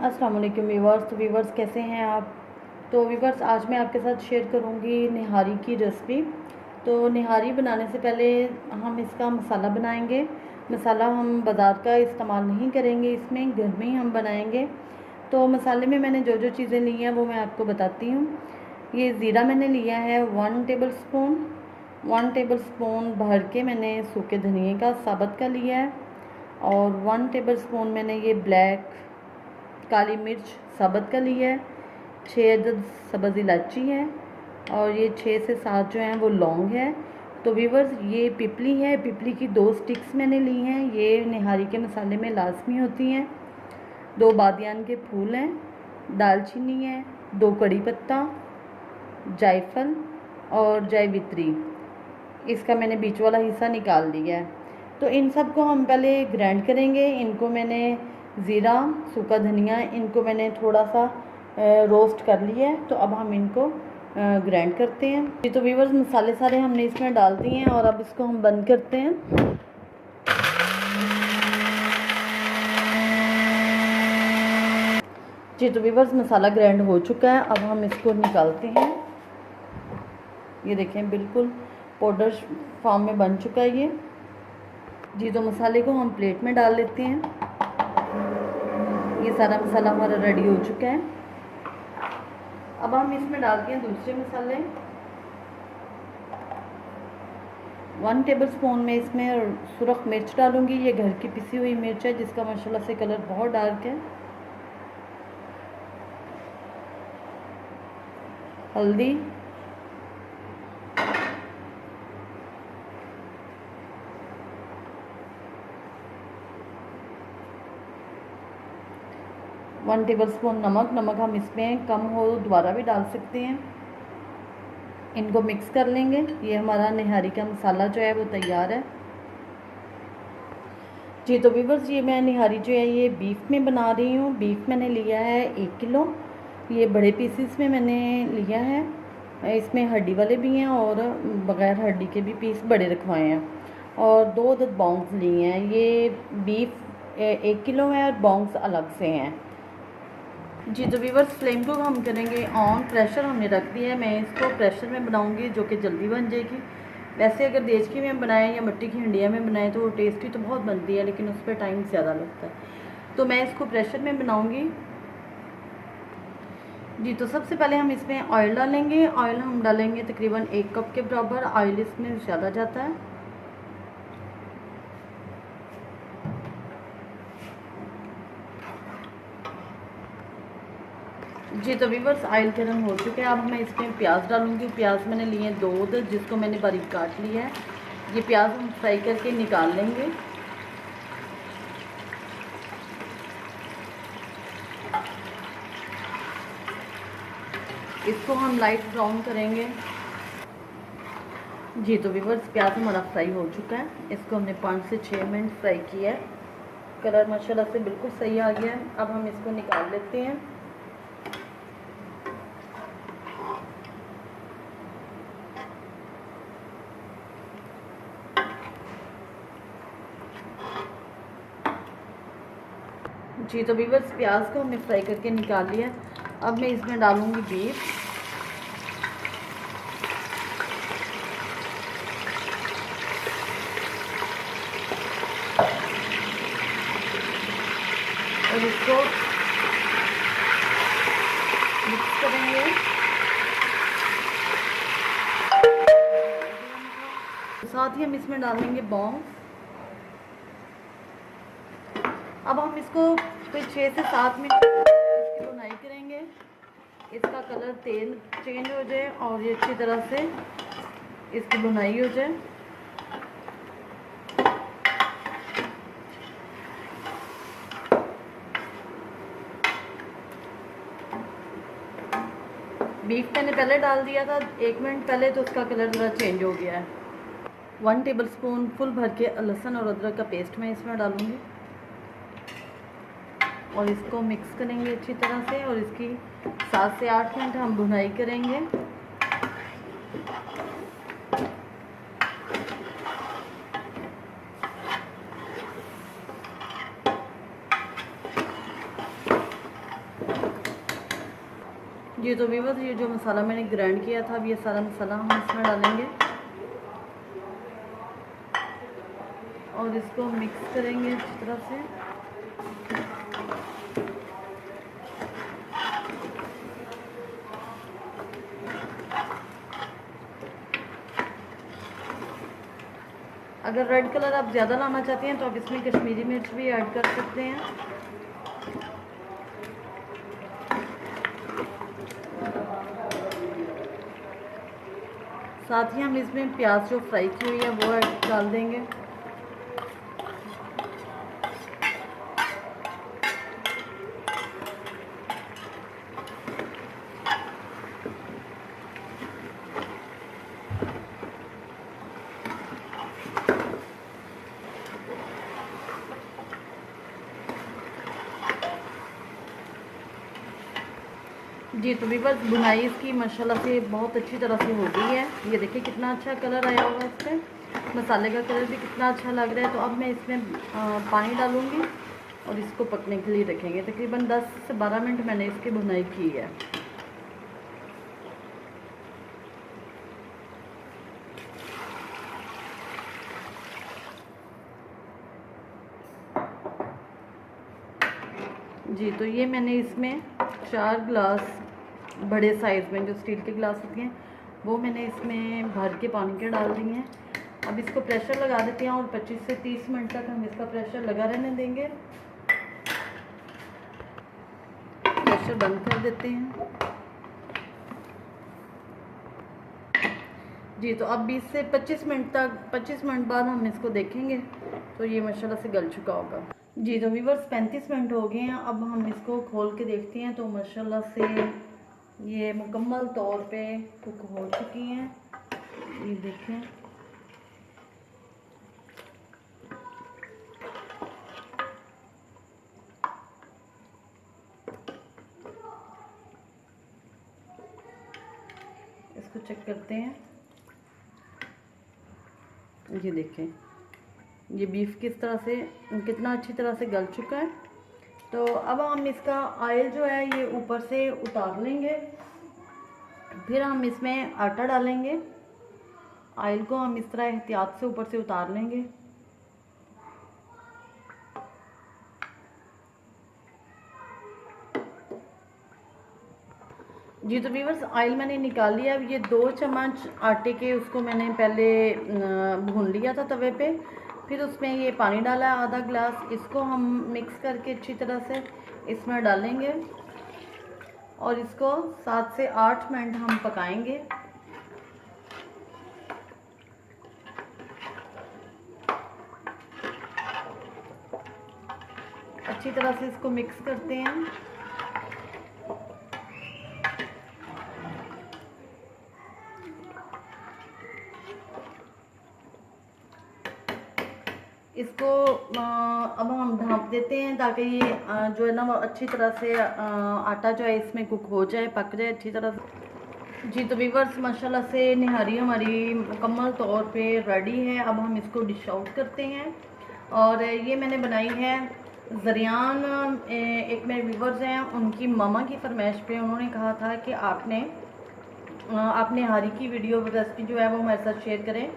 अस्सलाम वालेकुम व्यूवर्स। तो व्यूवर्स कैसे हैं आप। तो व्यूवर्स आज मैं आपके साथ शेयर करूंगी निहारी की रेसिपी। तो निहारी बनाने से पहले हम इसका मसाला बनाएंगे। मसाला हम बाज़ार का इस्तेमाल नहीं करेंगे, इसमें घर में ही हम बनाएंगे। तो मसाले में मैंने जो जो चीज़ें ली हैं वो मैं आपको बताती हूँ। ये ज़ीरा मैंने लिया है 1 टेबल स्पून। 1 टेबल स्पून भर के मैंने सूखे धनिए का साबुत का लिया है। और 1 टेबल स्पून मैंने ये ब्लैक काली मिर्च साबुत का लिया है। 6 अदद सब्ज़ इलायची है और ये 6 से 7 जो हैं वो लौंग है। तो व्यूवर्स ये पिपली है, पिपली की 2 स्टिक्स मैंने ली हैं, ये निहारी के मसाले में लाजमी होती हैं। 2 बादियान के फूल हैं, दालचीनी है, 2 कड़ी पत्ता, जायफल और जावित्री। इसका मैंने बीच वाला हिस्सा निकाल दिया है। तो इन सब को हम पहले ग्राइंड करेंगे। इनको मैंने ज़ीरा, सूखा धनिया, इनको मैंने थोड़ा सा रोस्ट कर लिया है। तो अब हम इनको ग्राइंड करते हैं। जी तो व्यूवर्स मसाले सारे हमने इसमें डाल दिए हैं और अब इसको हम बंद करते हैं। जी तो व्यूवर्स मसाला ग्राइंड हो चुका है, अब हम इसको निकालते हैं। ये देखें बिल्कुल पाउडर फॉर्म में बन चुका है ये। जी तो मसाले को हम प्लेट में डाल लेते हैं। ये सारा मसाला हमारा रेडी हो चुका है। अब हम इसमें डालते हैं दूसरे मसाले। 1 टेबल स्पून में इसमें सुरख मिर्च डालूंगी। ये घर की पिसी हुई मिर्च है जिसका माशाल्लाह से कलर बहुत डार्क है। हल्दी, वन टेबल स्पून नमक। नमक हम इसमें कम हो दोबारा भी डाल सकते हैं। इनको मिक्स कर लेंगे। ये हमारा निहारी का मसाला जो है वो तैयार है। जी तो व्यूवर्स ये मैं निहारी जो है ये बीफ में बना रही हूँ। बीफ मैंने लिया है 1 किलो। ये बड़े पीसीस में मैंने लिया है। इसमें हड्डी वाले भी हैं और बग़ैर हड्डी के भी पीस बड़े रखवाए हैं। और 2 अदद बॉन्ग्स लिए हैं। ये बीफ 1 किलो है और बॉन्ग्स अलग से हैं। जी तो व्यूवर्स फ्लेम को हम करेंगे ऑन। प्रेशर हमने रख दिया है। मैं इसको प्रेशर में बनाऊंगी जो कि जल्दी बन जाएगी। वैसे अगर देचकी में बनाएं या मिट्टी की हंडिया में बनाएं तो वो टेस्टी तो बहुत बनती है, लेकिन उस पर टाइम ज़्यादा लगता है। तो मैं इसको प्रेशर में बनाऊंगी। जी तो सबसे पहले हम इसमें ऑयल डालेंगे। ऑयल हम डालेंगे तकरीबन 1 कप के बराबर। ऑयल इसमें ज़्यादा जाता है। जी तो व्यूवर्स ऑयल गर्म हो चुके हैं। अब मैं इसमें प्याज डालूंगी। प्याज मैंने लिए 2 अदद जिसको मैंने बारीक काट लिया है। ये प्याज हम फ्राई करके निकाल लेंगे। इसको हम लाइट ब्राउन करेंगे। जी तो व्यूवर्स प्याज हमारा फ्राई हो चुका है। इसको हमने 5 से 6 मिनट फ्राई किया है। कलर माशाल्लाह से बिल्कुल सही आ गया है। अब हम इसको निकाल लेते हैं। जी तो व्यूवर्स प्याज को हमने फ्राई करके निकाल लिया। अब मैं इसमें डालूंगी बीफ। और इसको मिक्स करेंगे। साथ ही हम इसमें डालेंगे बॉन्ग्स। अब हम इसको कोई 6 से 7 मिनट इसकी भुनाई करेंगे। इसका कलर तेल चेंज हो जाए और ये अच्छी तरह से इसकी भुनाई हो जाए। बीफ मैंने पहले डाल दिया था 1 मिनट पहले, तो उसका कलर थोड़ा चेंज हो गया है। 1 टेबल स्पून फुल भर के लहसुन और अदरक का पेस्ट मैं इसमें डालूंगी और इसको मिक्स करेंगे अच्छी तरह से। और इसकी 7 से 8 मिनट हम भुनाई करेंगे। जी तो व्यूअर्स, ये जो मसाला मैंने ग्राइंड किया था, अब ये सारा मसाला हम इसमें डालेंगे और इसको मिक्स करेंगे अच्छी तरह से। अगर रेड कलर आप ज़्यादा लाना चाहते हैं तो आप इसमें कश्मीरी मिर्च भी ऐड कर सकते हैं। साथ ही हम इसमें प्याज जो फ्राई की हुई है वो ऐड डाल देंगे। जी तो व्यूअर्स, बुनाई इसकी माशाल्लाह से बहुत अच्छी तरह से हो गई है। ये देखिए कितना अच्छा कलर आया हुआ है इसमें, मसाले का कलर भी कितना अच्छा लग रहा है। तो अब मैं इसमें पानी डालूँगी और इसको पकने के लिए रखेंगे। तकरीबन 10 से 12 मिनट मैंने इसकी बुनाई की है। जी तो ये मैंने इसमें 4 गिलास बड़े साइज़ में जो स्टील के गिलास होते हैं वो मैंने इसमें भर के पानी के डाल दिए हैं। अब इसको प्रेशर लगा देते हैं और 25 से 30 मिनट तक हम इसका प्रेशर लगा रहने देंगे। प्रेशर बंद कर देते हैं। जी तो अब 20 से 25 मिनट बाद हम इसको देखेंगे तो ये माशाल्लाह से गल चुका होगा। जी तो व्यूअर्स, 35 मिनट हो गए हैं। अब हम इसको खोल के देखते हैं तो माशाल्लाह से ये मुकम्मल तौर पे कुक हो चुकी हैं। ये देखें, इसको चेक करते हैं। ये देखें, ये बीफ किस तरह से कितना अच्छी तरह से गल चुका है। तो अब हम इसका ऑयल जो है ये ऊपर से उतार लेंगे, फिर हम इसमें आटा डालेंगे। ऑयल को हम इस तरह एहतियात से ऊपर से उतार लेंगे। जी तो व्यूअर्स, ऑयल मैंने निकाल लिया। अब ये 2 चम्मच आटे के उसको मैंने पहले भून लिया था तवे पे, फिर उसमें ये पानी डाला आधा गिलास। इसको हम मिक्स करके अच्छी तरह से इसमें डालेंगे और इसको 7 से 8 मिनट हम पकाएंगे। अच्छी तरह से इसको मिक्स करते हैं। इसको अब हम ढाँप देते हैं ताकि ये जो है ना वो अच्छी तरह से आटा जो है इसमें कुक हो जाए, पक जाए अच्छी तरह से। जी तो व्यूअर्स, माशाल्लाह से निहारी हमारी मुकम्मल तौर पे रेडी है। अब हम इसको डिश आउट करते हैं। और ये मैंने बनाई है ज़रियान, एक मेरे व्यूअर्स हैं, उनकी मामा की फरमाइश पे उन्होंने कहा था कि आप निहारी की वीडियो रेसिपी जो है वो हमारे साथ शेयर करें।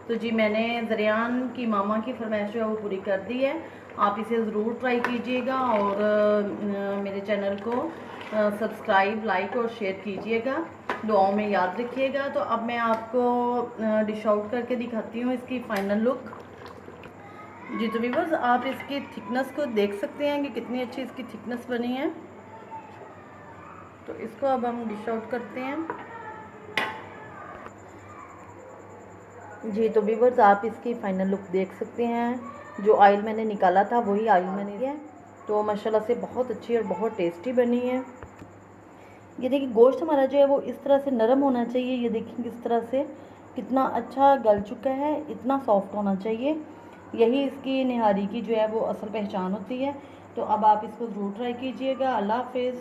तो जी मैंने ज़रियान की मामा की फरमाइश जो है वो पूरी कर दी है। आप इसे ज़रूर ट्राई कीजिएगा और मेरे चैनल को सब्सक्राइब, लाइक और शेयर कीजिएगा। दुआओं में याद रखिएगा। तो अब मैं आपको डिश आउट करके दिखाती हूँ इसकी फ़ाइनल लुक। जी तो व्यूअर्स, आप इसकी थिकनेस को देख सकते हैं कि कितनी अच्छी इसकी थिकनेस बनी है। तो इसको अब हम डिश आउट करते हैं। जी तो व्यूअर्स, आप इसकी फ़ाइनल लुक देख सकते हैं। जो ऑयल मैंने निकाला था वही ऑयल मैंने लिया है। तो माशाल्लाह से बहुत अच्छी और बहुत टेस्टी बनी है। ये देखिए, गोश्त हमारा जो है वो इस तरह से नरम होना चाहिए। ये देखिए किस तरह से कितना अच्छा गल चुका है, इतना सॉफ्ट होना चाहिए। यही इसकी निहारी की जो है वो असल पहचान होती है। तो अब आप इसको ज़रूर ट्राई कीजिएगा। अल्लाह हाफ़िज़।